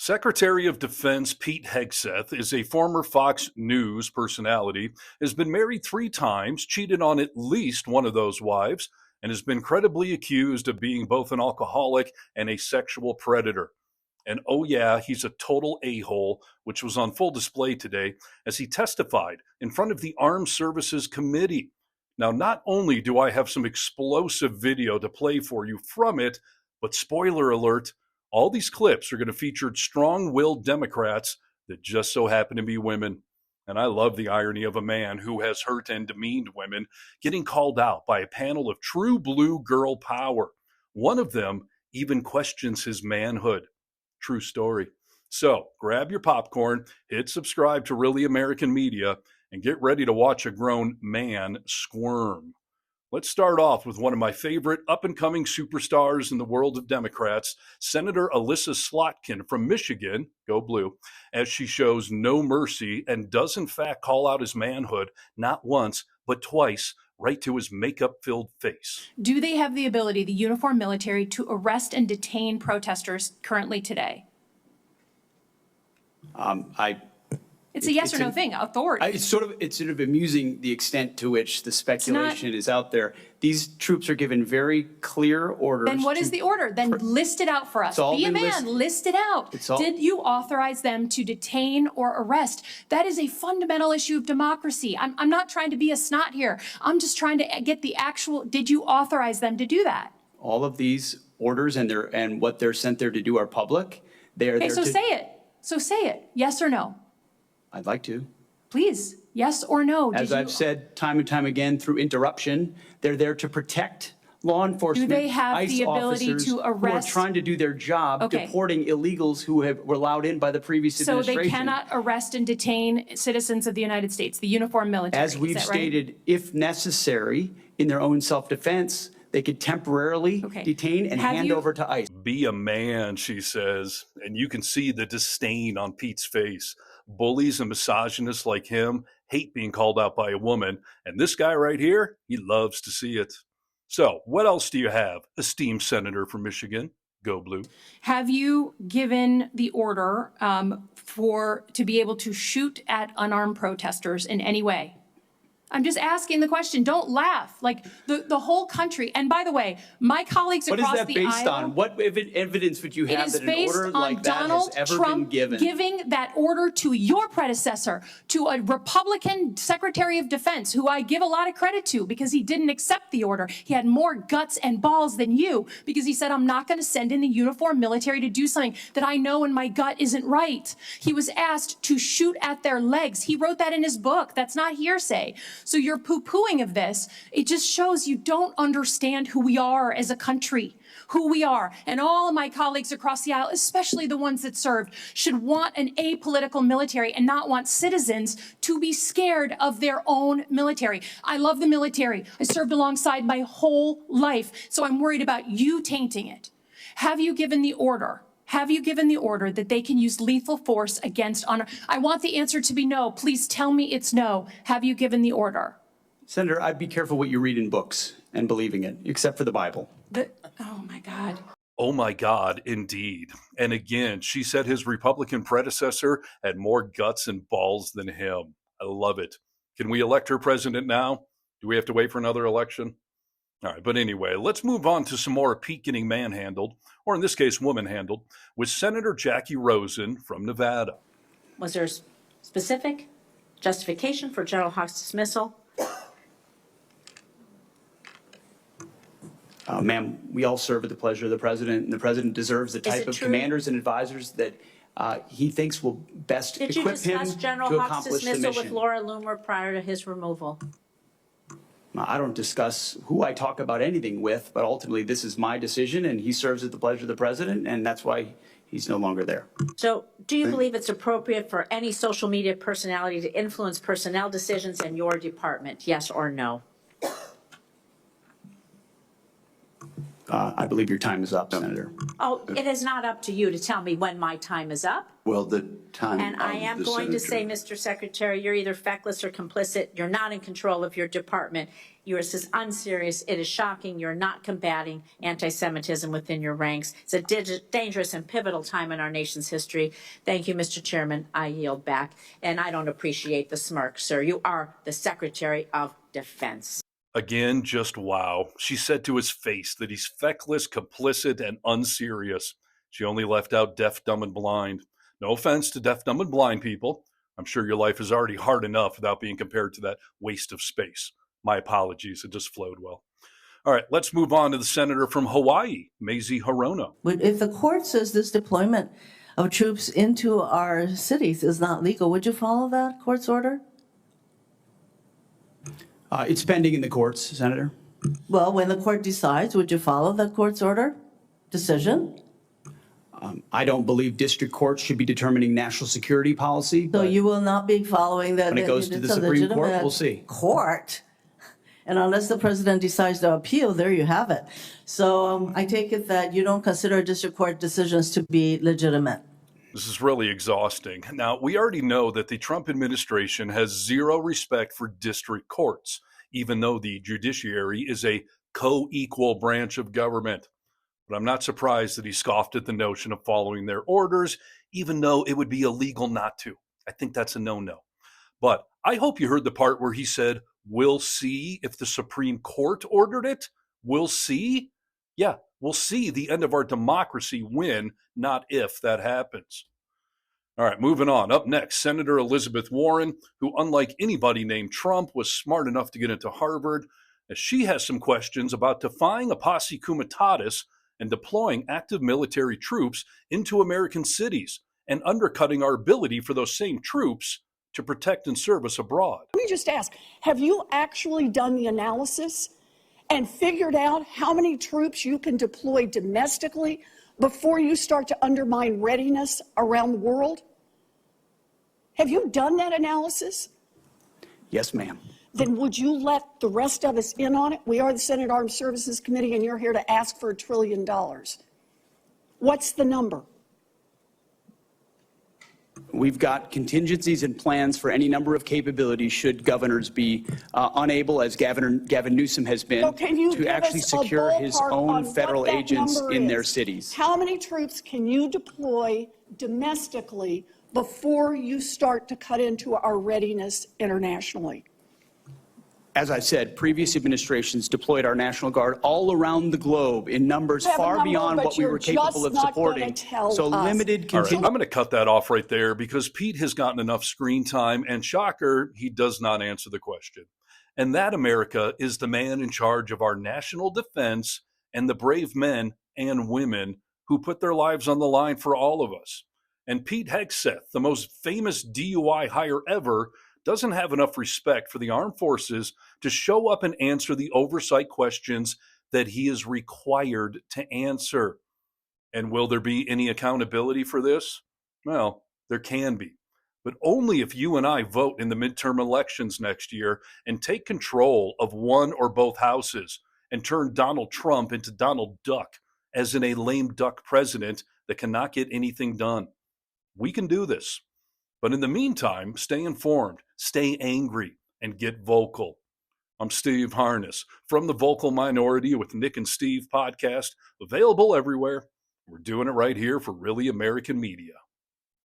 Secretary of Defense Pete Hegseth is a former Fox News personality, has been married 3 times, cheated on at least one of those wives, and has been credibly accused of being both an alcoholic and a sexual predator. And oh yeah, he's a total a-hole, which was on full display today as he testified in front of the Armed Services Committee. Now, not only do I have some explosive video to play for you from it, but spoiler alert, all these clips are going to feature strong-willed Democrats that just so happen to be women. And I love the irony of a man who has hurt and demeaned women getting called out by a panel of true blue girl power. One of them even questions his manhood. True story. So grab your popcorn, hit subscribe to Really American Media, and get ready to watch a grown man squirm. Let's start off with one of my favorite up-and-coming superstars in the world of Democrats, Senator Elissa Slotkin from Michigan, go blue, as she shows no mercy and does in fact call out his manhood not once, but twice, right to his makeup-filled face. Do they have the ability, the uniformed military, to arrest and detain protesters currently today? It's a yes or no thing. Authority. It's sort of amusing the extent to which the speculation is out there. These troops are given very clear orders. Then what is the order? Then list it out for us. Be a man, list it out. Did you authorize them to detain or arrest? That is a fundamental issue of democracy. I'm not trying to be a snot here. I'm just trying to get the actual, did you authorize them to do that? All of these orders and what they're sent there to do are public. They're there to say it. So say it. Yes or no? I'd like to. Please, yes or no? As I've said time and time again through interruption, they're there to protect law enforcement. Do they have ICE the ability to arrest? who are trying to do their job, deporting illegals who were allowed in by the previous administration. So they cannot arrest and detain citizens of the United States, the uniformed military. As we've stated, if necessary, in their own self-defense, they could temporarily detain and hand over to ICE. Be a man, she says, and you can see the disdain on Pete's face. Bullies and misogynists like him hate being called out by a woman, and this guy right here, he loves to see it. So, what else do you have, esteemed senator from Michigan? Go blue. Have you given the order to be able to shoot at unarmed protesters in any way? I'm just asking the question. Don't laugh. Like the whole country. And by the way, my colleagues across the aisle. What is that based on? What evidence would you have that an order like that has ever been given? Giving that order to your predecessor, to a Republican Secretary of Defense, who I give a lot of credit to because he didn't accept the order. He had more guts and balls than you because he said, I'm not going to send in the uniformed military to do something that I know in my gut isn't right. He was asked to shoot at their legs. He wrote that in his book. That's not hearsay. So your poo-pooing of this, it just shows you don't understand who we are as a country, who we are. And all of my colleagues across the aisle, especially the ones that served, should want an apolitical military and not want citizens to be scared of their own military. I love the military. I served alongside my whole life, so I'm worried about you tainting it. Have you given the order? Have you given the order that they can use lethal force against honor? I want the answer to be no. Please tell me it's no. Have you given the order? Senator, I'd be careful what you read in books and believing it, except for the Bible. Oh, my God. Oh, my God, indeed. And again, she said his Republican predecessor had more guts and balls than him. I love it. Can we elect her president now? Do we have to wait for another election? All right, but anyway, let's move on to some more Pete getting manhandled, or in this case, woman-handled, with Senator Jackie Rosen from Nevada. Was there specific justification for General Hawk's dismissal? Ma'am, we all serve at the pleasure of the president, and the president deserves the type of commanders and advisors that he thinks will best equip him to accomplish the mission. Did you discuss General Hawk's dismissal with Laura Loomer prior to his removal? I don't discuss who I talk about anything with, but ultimately this is my decision, and he serves at the pleasure of the president, and that's why he's no longer there. So do you believe it's appropriate for any social media personality to influence personnel decisions in your department, yes or no? I believe your time is up, Senator. Oh, it is not up to you to tell me when my time is up. Well, the time And I am going to say, Mr. Secretary, you're either feckless or complicit. You're not in control of your department. Yours is unserious. It is shocking. You're not combating anti-Semitism within your ranks. It's a dangerous and pivotal time in our nation's history. Thank you, Mr. Chairman. I yield back. And I don't appreciate the smirk, sir. You are the Secretary of Defense. Again, just wow. She said to his face that he's feckless, complicit, and unserious. She only left out deaf, dumb, and blind. No offense to deaf, dumb, and blind people. I'm sure your life is already hard enough without being compared to that waste of space. My apologies. It just flowed well. All right, let's move on to the senator from Hawaii, Maisie Kuma. If the court says this deployment of troops into our cities is not legal, would you follow that court's order? It's pending in the courts, Senator. Well, when the court decides, would you follow the court's order decision? I don't believe district courts should be determining national security policy. So you will not be following that. When it goes to the Supreme Court, we'll see. Court. And unless the president decides to appeal, there you have it. So I take it that you don't consider district court decisions to be legitimate. This is really exhausting. Now, we already know that the Trump administration has zero respect for district courts, even though the judiciary is a co-equal branch of government. But I'm not surprised that he scoffed at the notion of following their orders, even though it would be illegal not to. I think that's a no-no. But I hope you heard the part where he said, we'll see if the Supreme Court ordered it. We'll see. Yeah, we'll see the end of our democracy when, not if, that happens. All right, moving on. Up next, Senator Elizabeth Warren, who, unlike anybody named Trump, was smart enough to get into Harvard, as she has some questions about defying a posse comitatus and deploying active military troops into American cities and undercutting our ability for those same troops to protect and serve us abroad. Let me just ask, have you actually done the analysis and figured out how many troops you can deploy domestically before you start to undermine readiness around the world? Have you done that analysis? Yes, ma'am. Then would you let the rest of us in on it? We are the Senate Armed Services Committee, and you're here to ask for $1 trillion. What's the number? We've got contingencies and plans for any number of capabilities should governors be unable, as Gavin Newsom has been, to actually secure his own federal agents in their cities. How many troops can you deploy domestically before you start to cut into our readiness internationally? As I said, previous administrations deployed our National Guard all around the globe in numbers far beyond what we were capable of supporting. So limited All right, I'm going to cut that off right there because Pete has gotten enough screen time, and shocker, he does not answer the question. And that, America, is the man in charge of our national defense and the brave men and women who put their lives on the line for all of us. And Pete Hegseth, the most famous DUI hire ever, doesn't have enough respect for the armed forces to show up and answer the oversight questions that he is required to answer. And will there be any accountability for this? Well, there can be, but only if you and I vote in the midterm elections next year and take control of one or both houses and turn Donald Trump into Donald Duck, as in a lame duck president that cannot get anything done. We can do this. But in the meantime, stay informed, stay angry, and get vocal. I'm Steve Harness from the Vocal Minority with Nick and Steve podcast, available everywhere. We're doing it right here for Really American Media.